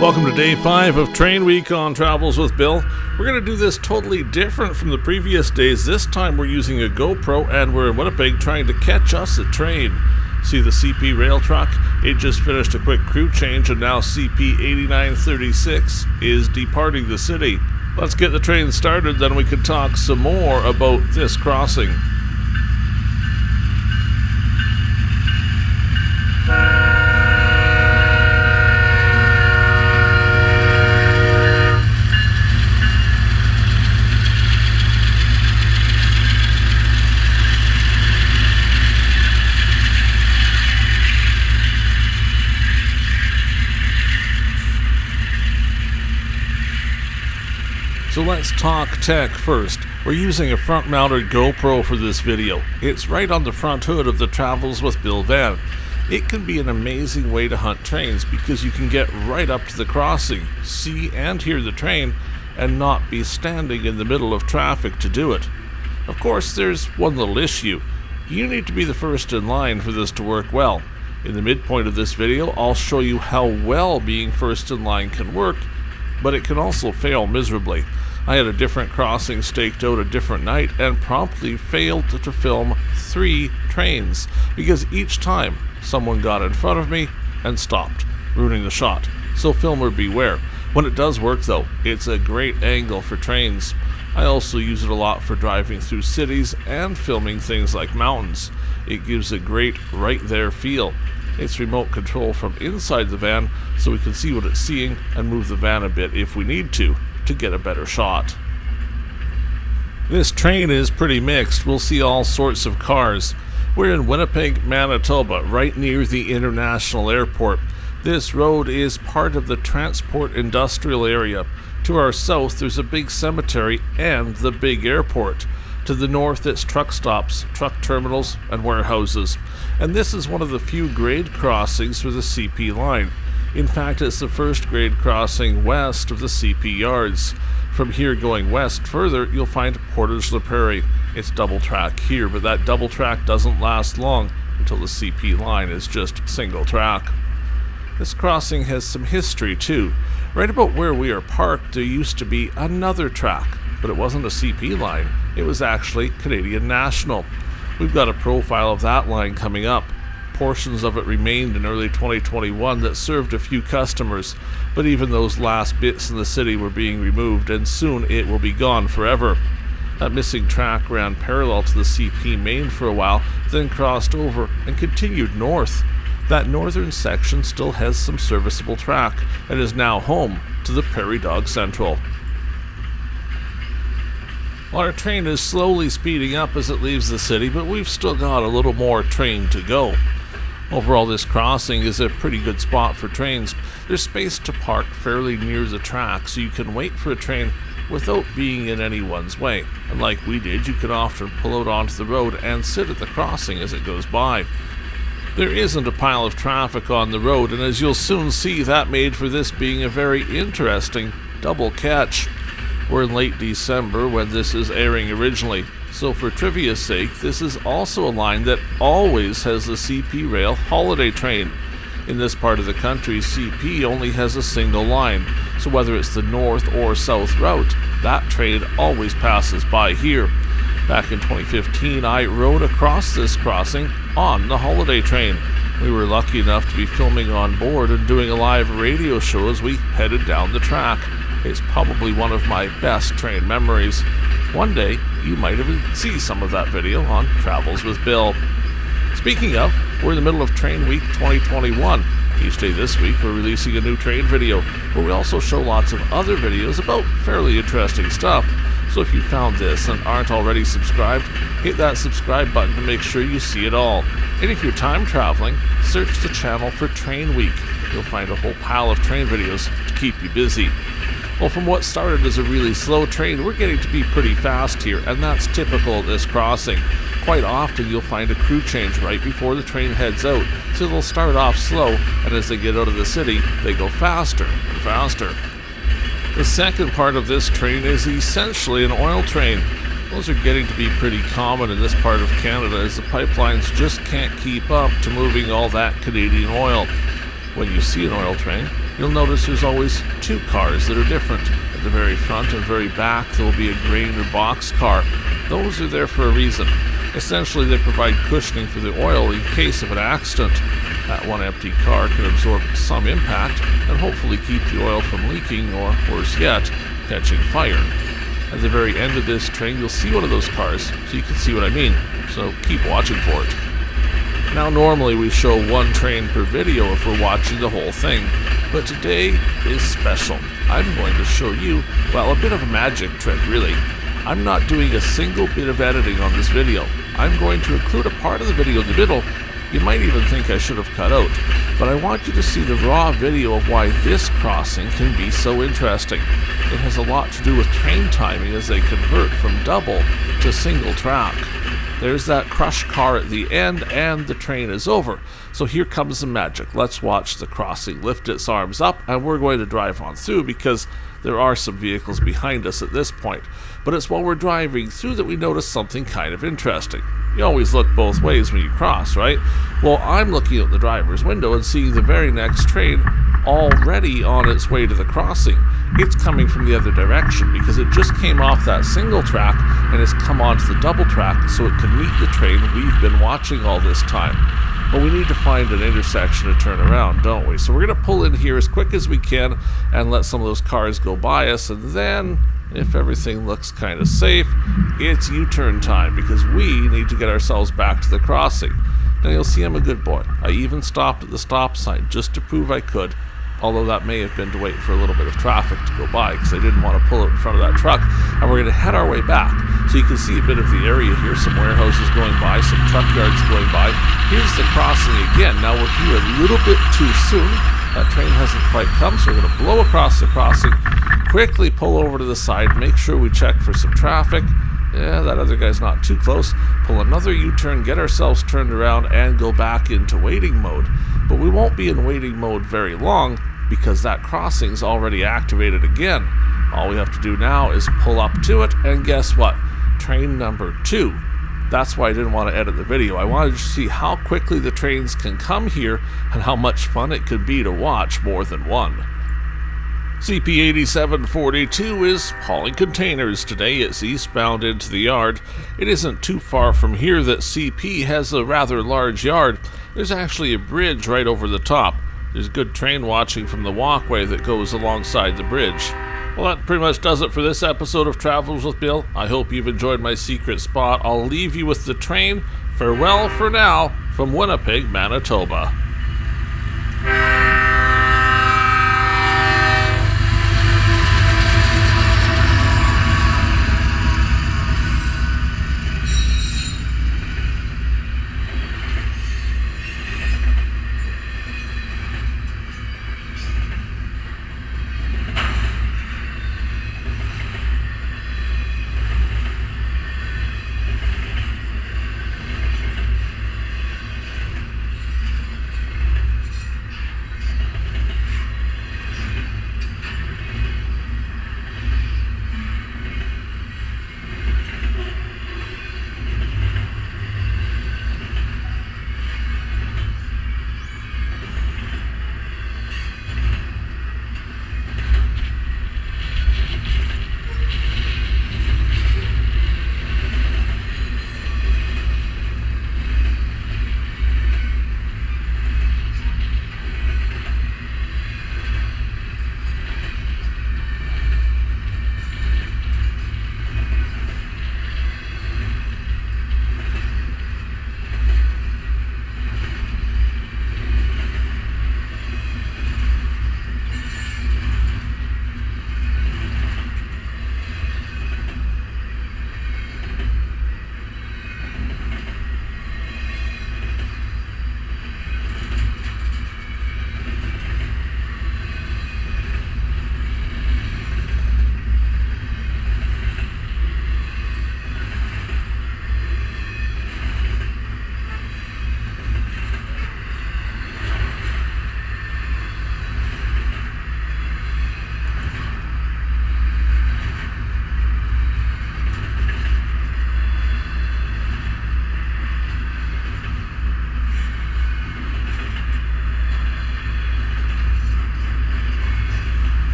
Welcome to day 5 of Train Week on Travels with Bill. We're going to do this totally different from the previous days. This time we're using a GoPro and we're in Winnipeg trying to catch us a train. See the CP rail truck? It just finished a quick crew change and now CP 8936 is departing the city. Let's get the train started, then we can talk some more about this crossing. So let's talk tech first. We're using a front-mounted GoPro for this video. It's right on the front hood of the Travels with Bill van. It can be an amazing way to hunt trains because you can get right up to the crossing, see and hear the train, and not be standing in the middle of traffic to do it. Of course, there's one little issue. You need to be the first in line for this to work well. In the midpoint of this video, I'll show you how well being first in line can work, but it can also fail miserably. I had a different crossing staked out a different night and promptly failed to film 3 trains because each time someone got in front of me and stopped, ruining the shot. So filmer beware. When it does work though, it's a great angle for trains. I also use it a lot for driving through cities and filming things like mountains. It gives a great right there feel. It's remote control from inside the van so we can see what it's seeing and move the van a bit if we need to get a better shot. This train is pretty mixed. We'll see all sorts of cars. We're in Winnipeg, Manitoba, right near the international airport. This road is part of the transport industrial area. To our south there's a big cemetery and the big airport. To the north it's truck stops, truck terminals and warehouses. And this is one of the few grade crossings for the CP line. In fact, it's the first grade crossing west of the CP yards. From here going west further, you'll find Portage La Prairie. It's double track here, but that double track doesn't last long until the CP line is just single track. This crossing has some history too. Right about where we are parked, there used to be another track, but it wasn't a CP line. It was actually Canadian National. We've got a profile of that line coming up. Portions of it remained in early 2021 that served a few customers, but even those last bits in the city were being removed and soon it will be gone forever. That missing track ran parallel to the CP main for a while, then crossed over and continued north. That northern section still has some serviceable track and is now home to the Prairie Dog Central. Well, our train is slowly speeding up as it leaves the city, but we've still got a little more train to go. Overall, this crossing is a pretty good spot for trains. There's space to park fairly near the track, so you can wait for a train without being in anyone's way. And like we did, you can often pull out onto the road and sit at the crossing as it goes by. There isn't a pile of traffic on the road, and as you'll soon see, that made for this being a very interesting double catch. We're in late December when this is airing originally. So for trivia's sake, this is also a line that always has the CP Rail holiday train. In this part of the country, CP only has a single line, so whether it's the north or south route, that train always passes by here. Back in 2015, I rode across this crossing on the holiday train. We were lucky enough to be filming on board and doing a live radio show as we headed down the track. It's probably one of my best train memories. One day, you might even see some of that video on Travels with Bill. Speaking of, we're in the middle of Train Week 2021. Each day this week, we're releasing a new train video, but we also show lots of other videos about fairly interesting stuff. So if you found this and aren't already subscribed, hit that subscribe button to make sure you see it all. And if you're time traveling, search the channel for Train Week. You'll find a whole pile of train videos to keep you busy. Well, from what started as a really slow train, we're getting to be pretty fast here, and that's typical of this crossing. Quite often you'll find a crew change right before the train heads out, so they'll start off slow, and as they get out of the city, they go faster and faster. The second part of this train is essentially an oil train. Those are getting to be pretty common in this part of Canada as the pipelines just can't keep up to moving all that Canadian oil. When you see an oil train, you'll notice there's always two cars that are different. At the very front and very back, there will be a grain or box car. Those are there for a reason. Essentially, they provide cushioning for the oil in case of an accident. That one empty car can absorb some impact and hopefully keep the oil from leaking or, worse yet, catching fire. At the very end of this train, you'll see one of those cars, so you can see what I mean. So keep watching for it. Now, normally we show one train per video if we're watching the whole thing, but today is special. I'm going to show you, well, a bit of a magic trick, really. I'm not doing a single bit of editing on this video. I'm going to include a part of the video in the middle you might even think I should have cut out, but I want you to see the raw video of why this crossing can be so interesting. It has a lot to do with train timing as they convert from double to single track. There's that crushed car at the end and the train is over. So here comes the magic. Let's watch the crossing lift its arms up, and we're going to drive on through because there are some vehicles behind us at this point. But it's while we're driving through that we notice something kind of interesting. You always look both ways when you cross, right? Well, I'm looking out the driver's window and seeing the very next train already on its way to the crossing. It's coming from the other direction because it just came off that single track and has come onto the double track so it can meet the train we've been watching all this time. But we need to find an intersection to turn around, don't we? So we're going to pull in here as quick as we can and let some of those cars go by us, and then, if everything looks kind of safe, it's U-turn time because we need to get ourselves back to the crossing. Now you'll see I'm a good boy. I even stopped at the stop sign just to prove I could, although that may have been to wait for a little bit of traffic to go by because I didn't want to pull out in front of that truck. And we're going to head our way back. So you can see a bit of the area here, some warehouses going by, some truck yards going by. Here's the crossing again. Now we're here a little bit too soon. That train hasn't quite come, so we're going to blow across the crossing, quickly pull over to the side, make sure we check for some traffic. Yeah, that other guy's not too close. Pull another U-turn, get ourselves turned around, and go back into waiting mode. But we won't be in waiting mode very long because that crossing's already activated again. All we have to do now is pull up to it, and guess what? Train number 2. That's why I didn't want to edit the video. I wanted to see how quickly the trains can come here and how much fun it could be to watch more than one. CP8742 is hauling containers. Today it's eastbound into the yard. It isn't too far from here that CP has a rather large yard. There's actually a bridge right over the top. There's good train watching from the walkway that goes alongside the bridge. Well, that pretty much does it for this episode of Travels with Bill. I hope you've enjoyed my secret spot. I'll leave you with the train. Farewell for now from Winnipeg, Manitoba.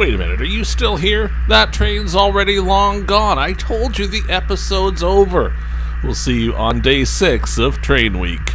Wait a minute, are you still here? That train's already long gone. I told you the episode's over. We'll see you on day 6 of Train Week.